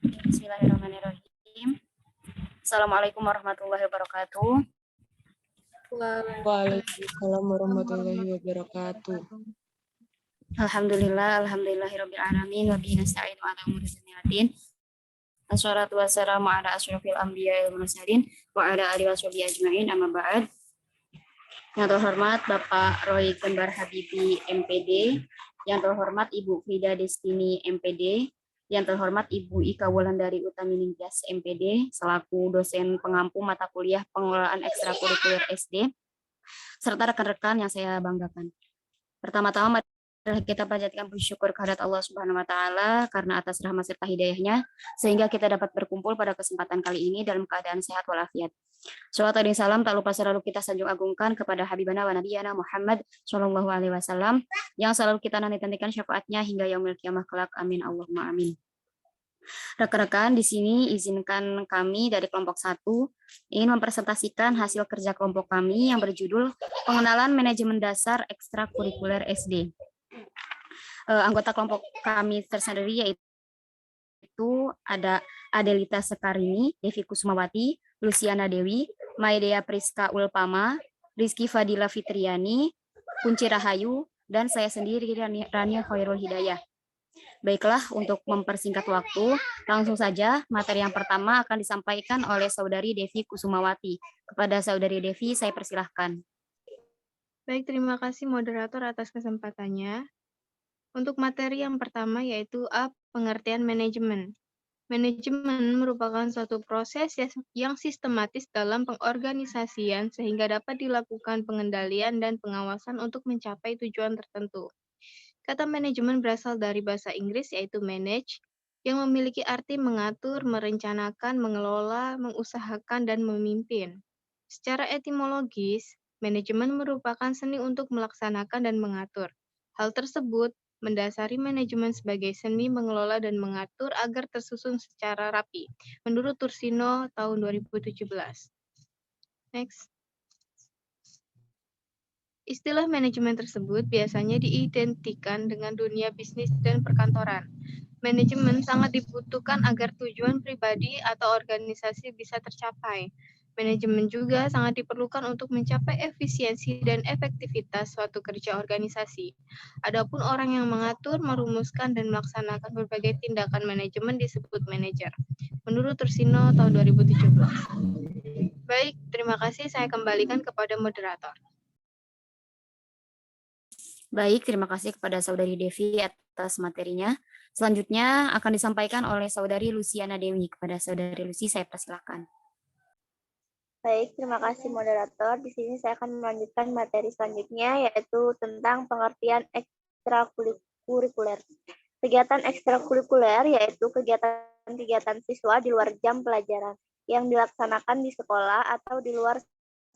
Bismillahirrahmanirrahim. Assalamualaikum warahmatullahi wabarakatuh. Waalaikumsalam warahmatullahi wabarakatuh. Alhamdulillahirabbil alamin wa bihi nasta'inu ala umuri dunya. Assalatu wassalamu ala asyrofil anbiya'i wal mursalin wa ala alihi washabihi ajmain, amma ba'd. Yang terhormat Bapak Roy Kembar Habibi MPD, yang terhormat Ibu Frida Destini MPD, yang terhormat Ibu Ika Wulandari Utami Ningtyas MPD selaku dosen pengampu mata kuliah pengelolaan ekstrakurikuler SD, serta rekan-rekan yang saya banggakan. Pertama-tama kita panjatkan puji syukur kehadirat Allah Subhanahu wa taala karena atas rahmat serta hidayahnya sehingga kita dapat berkumpul pada kesempatan kali ini dalam keadaan sehat walafiat. Shalawat dan salam tak lupa selalu kita sanjung agungkan kepada Habibana wa Nabiyana Muhammad Shallallahu Alaihi Wasallam yang selalu kita nanti-nantikan syafaatnya hingga yaumil kiamah kelak. Amin Allahumma amin. Rekan-rekan, di sini izinkan kami dari kelompok 1 ingin mempresentasikan hasil kerja kelompok kami yang berjudul Pengenalan Manajemen Dasar Ekstrakurikuler SD. Anggota kelompok kami tersendiri yaitu ada Adelita Sekarini, Devi Kusumawati, Luciana Dewi, Maedea Priska Ulpama, Rizky Fadila Fitriani, Kunci Rahayu, dan saya sendiri Rania Khairul Hidayah. Baiklah, untuk mempersingkat waktu, langsung saja materi yang pertama akan disampaikan oleh Saudari Devi Kusumawati. Kepada Saudari Devi, saya persilahkan. Baik, terima kasih moderator atas kesempatannya. Untuk materi yang pertama yaitu pengertian manajemen. Manajemen merupakan suatu proses yang sistematis dalam pengorganisasian sehingga dapat dilakukan pengendalian dan pengawasan untuk mencapai tujuan tertentu. Kata manajemen berasal dari bahasa Inggris yaitu manage, yang memiliki arti mengatur, merencanakan, mengelola, mengusahakan, dan memimpin. Secara etimologis, manajemen merupakan seni untuk melaksanakan dan mengatur. Hal tersebut mendasari manajemen sebagai seni mengelola dan mengatur agar tersusun secara rapi, menurut Tursino tahun 2017. Next. Istilah manajemen tersebut biasanya diidentikan dengan dunia bisnis dan perkantoran. Manajemen sangat dibutuhkan agar tujuan pribadi atau organisasi bisa tercapai. Manajemen juga sangat diperlukan untuk mencapai efisiensi dan efektivitas suatu kerja organisasi. Adapun orang yang mengatur, merumuskan, dan melaksanakan berbagai tindakan manajemen disebut manajer. Menurut Tursino tahun 2017. Baik, terima kasih. Saya kembalikan kepada moderator. Baik, terima kasih kepada Saudari Devi atas materinya. Selanjutnya akan disampaikan oleh Saudari Luciana Dewi. Kepada Saudari Lucy, saya persilakan. Baik, terima kasih moderator. Di sini saya akan melanjutkan materi selanjutnya, yaitu tentang pengertian ekstrakurikuler. Kegiatan ekstrakurikuler yaitu kegiatan-kegiatan siswa di luar jam pelajaran yang dilaksanakan di sekolah atau di luar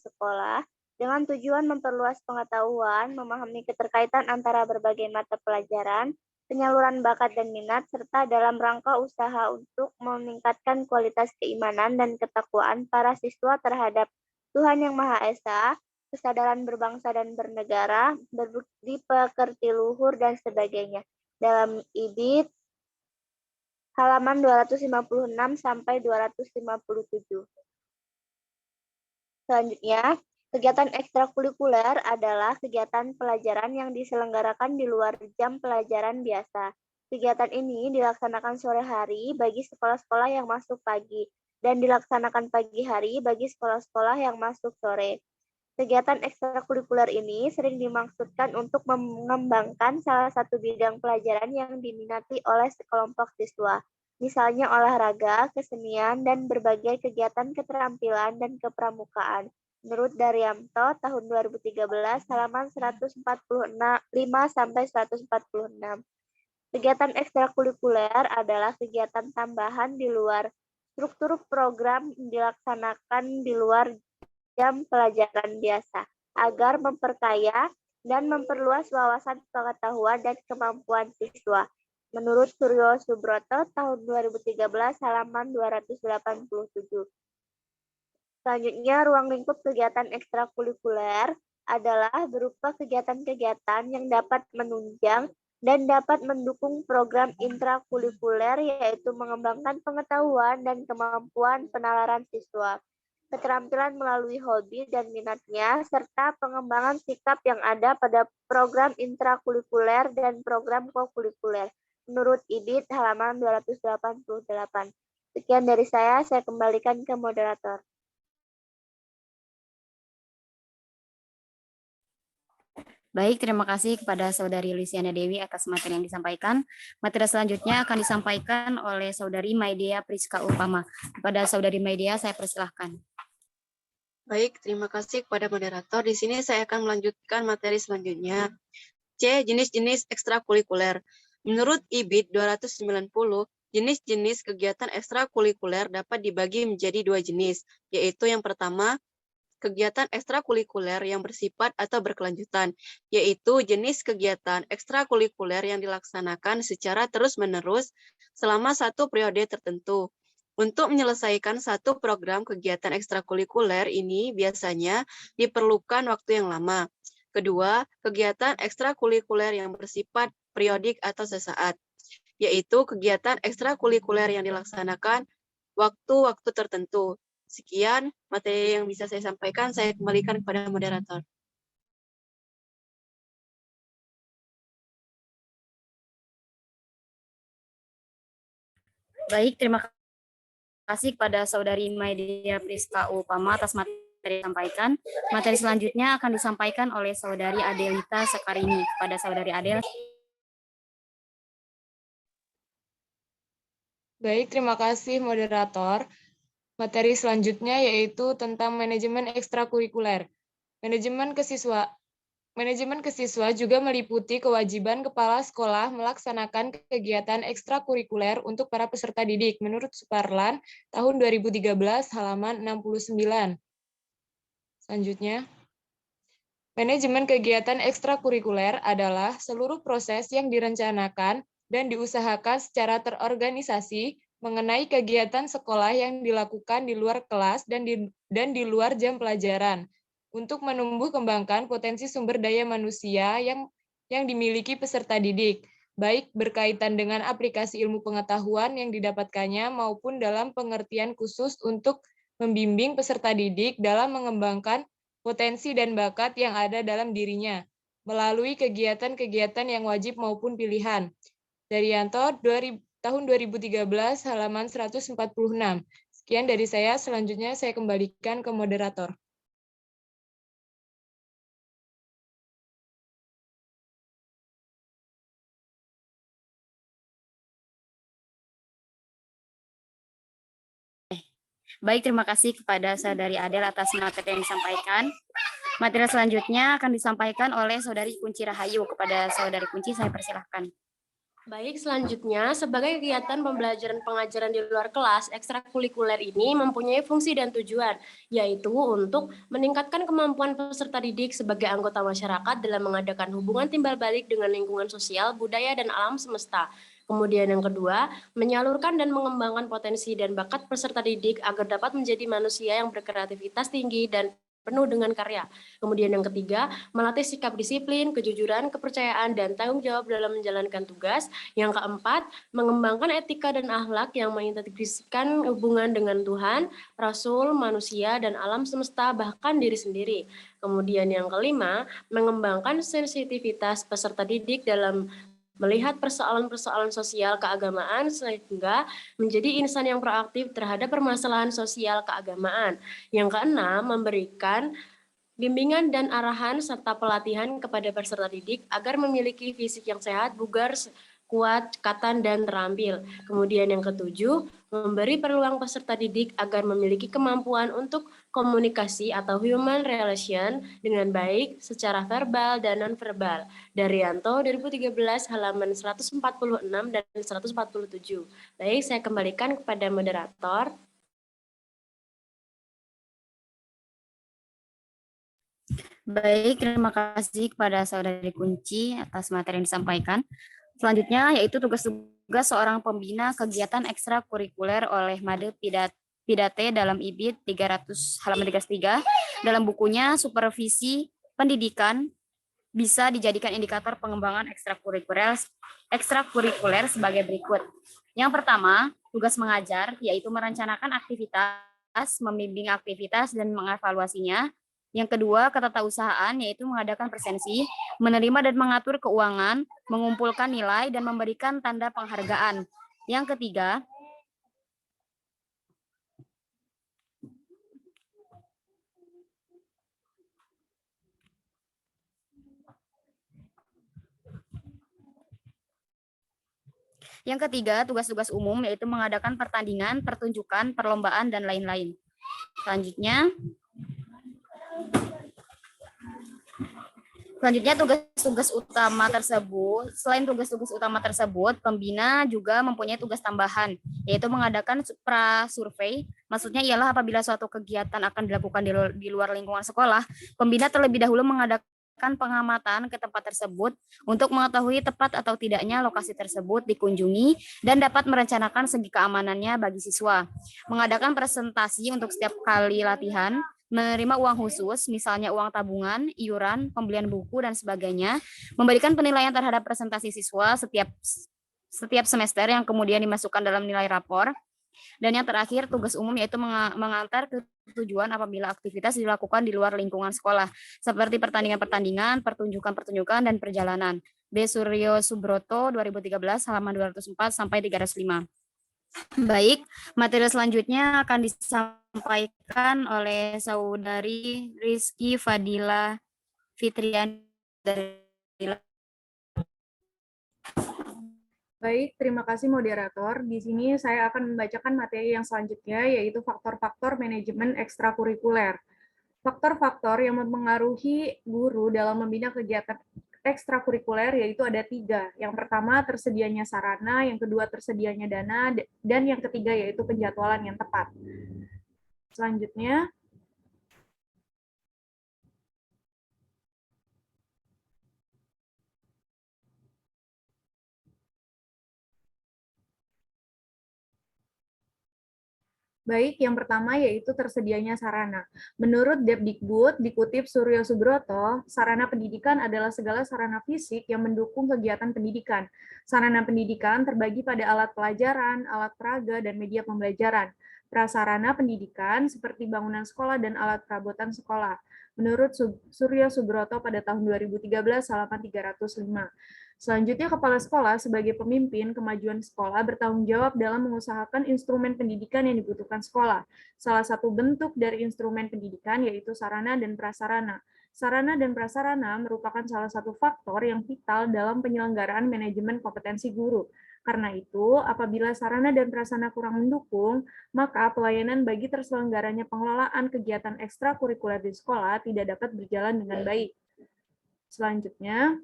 sekolah dengan tujuan memperluas pengetahuan, memahami keterkaitan antara berbagai mata pelajaran, penyaluran bakat dan minat, serta dalam rangka usaha untuk meningkatkan kualitas keimanan dan ketakwaan para siswa terhadap Tuhan Yang Maha Esa, kesadaran berbangsa dan bernegara, berbudi pekerti luhur, dan sebagainya. Dalam IDIT halaman 256 sampai 257. Selanjutnya, kegiatan ekstrakurikuler adalah kegiatan pelajaran yang diselenggarakan di luar jam pelajaran biasa. Kegiatan ini dilaksanakan sore hari bagi sekolah-sekolah yang masuk pagi dan dilaksanakan pagi hari bagi sekolah-sekolah yang masuk sore. Kegiatan ekstrakurikuler ini sering dimaksudkan untuk mengembangkan salah satu bidang pelajaran yang diminati oleh sekelompok siswa, misalnya olahraga, kesenian, dan berbagai kegiatan keterampilan dan kepramukaan. Menurut Daryanto tahun 2013 halaman 145 sampai 146. Kegiatan ekstrakurikuler adalah kegiatan tambahan di luar struktur program dilaksanakan di luar jam pelajaran biasa agar memperkaya dan memperluas wawasan pengetahuan dan kemampuan siswa. Menurut Suryo Subroto tahun 2013 halaman 287. Selanjutnya, ruang lingkup kegiatan ekstrakurikuler adalah berupa kegiatan-kegiatan yang dapat menunjang dan dapat mendukung program intrakurikuler yaitu mengembangkan pengetahuan dan kemampuan penalaran siswa, keterampilan melalui hobi dan minatnya, serta pengembangan sikap yang ada pada program intrakurikuler dan program kokurikuler. Menurut IDIT halaman 288. Sekian dari saya kembalikan ke moderator. Baik, terima kasih kepada Saudari Luciana Dewi atas materi yang disampaikan. Materi selanjutnya akan disampaikan oleh Saudari Maidea Priska Upama. Kepada Saudari Maidea, saya persilahkan. Baik, terima kasih kepada moderator. Di sini saya akan melanjutkan materi selanjutnya. C. Jenis-jenis ekstrakurikuler. Menurut IBIT 290, jenis-jenis kegiatan ekstrakurikuler dapat dibagi menjadi dua jenis, yaitu yang pertama, kegiatan ekstrakurikuler yang bersifat atau berkelanjutan, yaitu jenis kegiatan ekstrakurikuler yang dilaksanakan secara terus-menerus selama satu periode tertentu. Untuk menyelesaikan satu program kegiatan ekstrakurikuler ini biasanya diperlukan waktu yang lama. Kedua, kegiatan ekstrakurikuler yang bersifat periodik atau sesaat, yaitu kegiatan ekstrakurikuler yang dilaksanakan waktu-waktu tertentu. Sekian materi yang bisa saya sampaikan, saya kembalikan kepada moderator. Baik, terima kasih kepada Saudari Maidea Priska Upama atas materi yang disampaikan. Materi selanjutnya akan disampaikan oleh Saudari Adelita Sekarini. Kepada Saudari Adel. Baik, terima kasih moderator. Materi selanjutnya yaitu tentang manajemen ekstrakurikuler. Manajemen kesiswa juga meliputi kewajiban kepala sekolah melaksanakan kegiatan ekstrakurikuler untuk para peserta didik menurut Suparlan tahun 2013 halaman 69. Selanjutnya, manajemen kegiatan ekstrakurikuler adalah seluruh proses yang direncanakan dan diusahakan secara terorganisasi mengenai kegiatan sekolah yang dilakukan di luar kelas dan di luar jam pelajaran untuk menumbuh kembangkan potensi sumber daya manusia yang dimiliki peserta didik, baik berkaitan dengan aplikasi ilmu pengetahuan yang didapatkannya maupun dalam pengertian khusus untuk membimbing peserta didik dalam mengembangkan potensi dan bakat yang ada dalam dirinya melalui kegiatan-kegiatan yang wajib maupun pilihan. Daryanto, tahun 2013, halaman 146. Sekian dari saya, selanjutnya saya kembalikan ke moderator. Baik, terima kasih kepada Saudari Adel atas materi yang disampaikan. Materi selanjutnya akan disampaikan oleh Saudari Kunci Rahayu. Kepada Saudari Kunci, saya persilahkan. Baik, selanjutnya, sebagai kegiatan pembelajaran pengajaran di luar kelas, ekstrakurikuler ini mempunyai fungsi dan tujuan, yaitu untuk meningkatkan kemampuan peserta didik sebagai anggota masyarakat dalam mengadakan hubungan timbal balik dengan lingkungan sosial, budaya, dan alam semesta. Kemudian yang kedua, menyalurkan dan mengembangkan potensi dan bakat peserta didik agar dapat menjadi manusia yang berkreativitas tinggi dan penuh dengan karya. Kemudian yang ketiga, melatih sikap disiplin, kejujuran, kepercayaan, dan tanggung jawab dalam menjalankan tugas. Yang keempat, mengembangkan etika dan akhlak yang mengintegrasikan hubungan dengan Tuhan, Rasul, manusia, dan alam semesta, bahkan diri sendiri. Kemudian yang kelima, mengembangkan sensitivitas peserta didik dalam melihat persoalan-persoalan sosial keagamaan sehingga menjadi insan yang proaktif terhadap permasalahan sosial keagamaan. Yang keenam, memberikan bimbingan dan arahan serta pelatihan kepada peserta didik agar memiliki fisik yang sehat, bugar, kuat, cekatan, dan terampil. Kemudian yang ketujuh, memberi peluang peserta didik agar memiliki kemampuan untuk komunikasi atau human relation dengan baik secara verbal dan non-verbal. Daryanto 2013 halaman 146 dan 147. Baik, saya kembalikan kepada moderator. Baik, terima kasih kepada Saudari Kunci atas materi yang disampaikan. Selanjutnya yaitu tugas-tugas seorang pembina kegiatan ekstrakurikuler oleh Made Pidate dalam IBIT 300 halaman 33 dalam bukunya Supervisi Pendidikan bisa dijadikan indikator pengembangan ekstrakurikuler sebagai berikut. Yang pertama, tugas mengajar, yaitu merencanakan aktivitas, membimbing aktivitas, dan mengevaluasinya. Yang kedua, ketatausahaan, yaitu mengadakan presensi, menerima dan mengatur keuangan, mengumpulkan nilai, dan memberikan tanda penghargaan. Yang ketiga, tugas-tugas umum, yaitu mengadakan pertandingan, pertunjukan, perlombaan, dan lain-lain. Selanjutnya, tugas-tugas utama tersebut, selain tugas-tugas utama tersebut, pembina juga mempunyai tugas tambahan, yaitu mengadakan pra-survei. Maksudnya ialah apabila suatu kegiatan akan dilakukan di luar lingkungan sekolah, pembina terlebih dahulu mengadakan pengamatan ke tempat tersebut untuk mengetahui tepat atau tidaknya lokasi tersebut dikunjungi dan dapat merencanakan segi keamanannya bagi siswa. Mengadakan presentasi untuk setiap kali latihan, menerima uang khusus, misalnya uang tabungan, iuran, pembelian buku, dan sebagainya, memberikan penilaian terhadap presentasi siswa setiap semester yang kemudian dimasukkan dalam nilai rapor. Dan yang terakhir, tugas umum yaitu mengantar ke tujuan apabila aktivitas dilakukan di luar lingkungan sekolah, seperti pertandingan-pertandingan, pertunjukan-pertunjukan, dan perjalanan. B. Suryo Subroto, 2013, halaman 204 sampai 305. Baik, materi selanjutnya akan disampaikan oleh Saudari Rizky Fadila Fitriani dari. Baik, terima kasih moderator. Di sini saya akan membacakan materi yang selanjutnya, yaitu faktor-faktor manajemen ekstrakurikuler. Faktor-faktor yang mempengaruhi guru dalam membina kegiatan ekstrakurikuler yaitu ada 3. Yang pertama, tersedianya sarana, yang kedua, tersedianya dana, dan yang ketiga, yaitu penjadwalan yang tepat. Selanjutnya, baik, yang pertama yaitu tersedianya sarana. Menurut Depdikbud, dikutip Suryo Subroto, sarana pendidikan adalah segala sarana fisik yang mendukung kegiatan pendidikan. Sarana pendidikan terbagi pada alat pelajaran, alat peraga, dan media pembelajaran. Prasarana pendidikan seperti bangunan sekolah dan alat perabotan sekolah. Menurut Suryo Subroto pada tahun 2013, halaman 305. Selanjutnya, kepala sekolah sebagai pemimpin kemajuan sekolah bertanggung jawab dalam mengusahakan instrumen pendidikan yang dibutuhkan sekolah. Salah satu bentuk dari instrumen pendidikan yaitu sarana dan prasarana. Sarana dan prasarana merupakan salah satu faktor yang vital dalam penyelenggaraan manajemen kompetensi guru. Karena itu, apabila sarana dan prasarana kurang mendukung, maka pelayanan bagi terselenggaranya pengelolaan kegiatan ekstrakurikuler di sekolah tidak dapat berjalan dengan baik. Selanjutnya,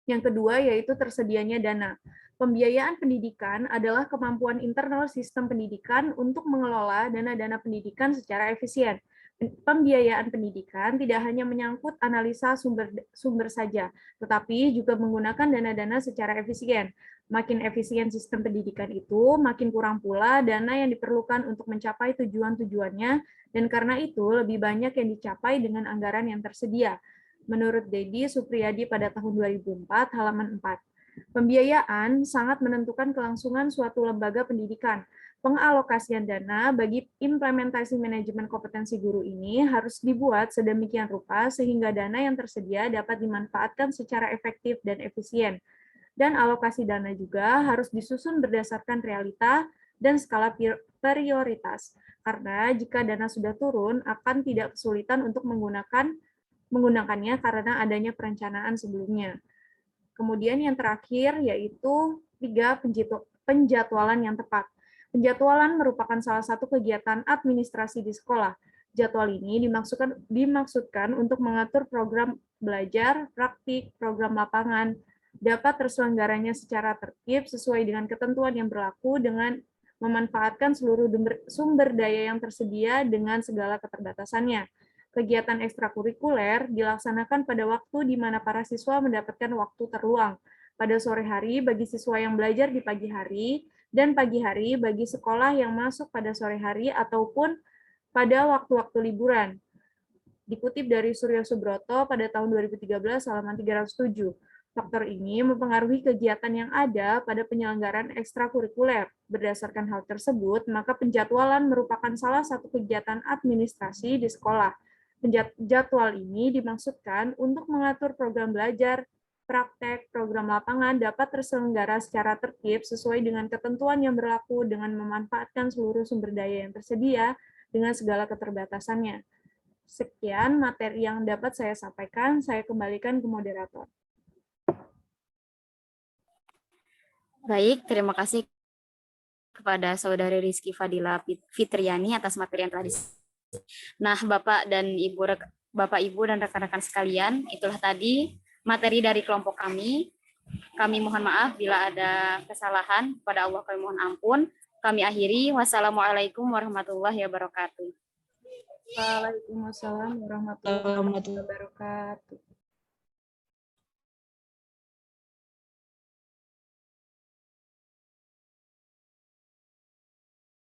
yang kedua yaitu tersedianya dana. Pembiayaan pendidikan adalah kemampuan internal sistem pendidikan untuk mengelola dana-dana pendidikan secara efisien. Pembiayaan pendidikan tidak hanya menyangkut analisa sumber saja, tetapi juga menggunakan dana-dana secara efisien. Makin efisien sistem pendidikan itu, makin kurang pula dana yang diperlukan untuk mencapai tujuan-tujuannya, dan karena itu lebih banyak yang dicapai dengan anggaran yang tersedia. Menurut Dedi Supriyadi pada tahun 2004, halaman 4. Pembiayaan sangat menentukan kelangsungan suatu lembaga pendidikan. Pengalokasian dana bagi implementasi manajemen kompetensi guru ini harus dibuat sedemikian rupa sehingga dana yang tersedia dapat dimanfaatkan secara efektif dan efisien. Dan alokasi dana juga harus disusun berdasarkan realita dan skala prioritas. Karena jika dana sudah turun, akan tidak kesulitan untuk menggunakannya karena adanya perencanaan sebelumnya. Kemudian yang terakhir yaitu 3, penjadwalan yang tepat. Penjadwalan merupakan salah satu kegiatan administrasi di sekolah. Jadwal ini dimaksudkan untuk mengatur program belajar, praktik, program lapangan, dapat terselenggaranya secara tertib sesuai dengan ketentuan yang berlaku dengan memanfaatkan seluruh sumber daya yang tersedia dengan segala keterbatasannya. Kegiatan ekstrakurikuler dilaksanakan pada waktu di mana para siswa mendapatkan waktu terluang. Pada sore hari bagi siswa yang belajar di pagi hari, dan pagi hari bagi sekolah yang masuk pada sore hari ataupun pada waktu-waktu liburan. dikutip dari Suryo Subroto pada tahun 2013 halaman 307. Faktor ini mempengaruhi kegiatan yang ada pada penyelenggaraan ekstrakurikuler. Berdasarkan hal tersebut, maka penjadwalan merupakan salah satu kegiatan administrasi di sekolah. Jadwal ini dimaksudkan untuk mengatur program belajar, praktek, program lapangan dapat terselenggara secara tertib sesuai dengan ketentuan yang berlaku dengan memanfaatkan seluruh sumber daya yang tersedia dengan segala keterbatasannya. Sekian materi yang dapat saya sampaikan, saya kembalikan ke moderator. Baik, terima kasih kepada Saudari Rizky Fadila Fitriani atas materi yang telah Nah, Bapak Ibu dan rekan-rekan sekalian, itulah tadi materi dari kelompok kami. Kami mohon maaf bila ada kesalahan, kepada Allah kami mohon ampun. Kami akhiri. Wassalamualaikum warahmatullahi wabarakatuh. Waalaikumsalam warahmatullahi wabarakatuh.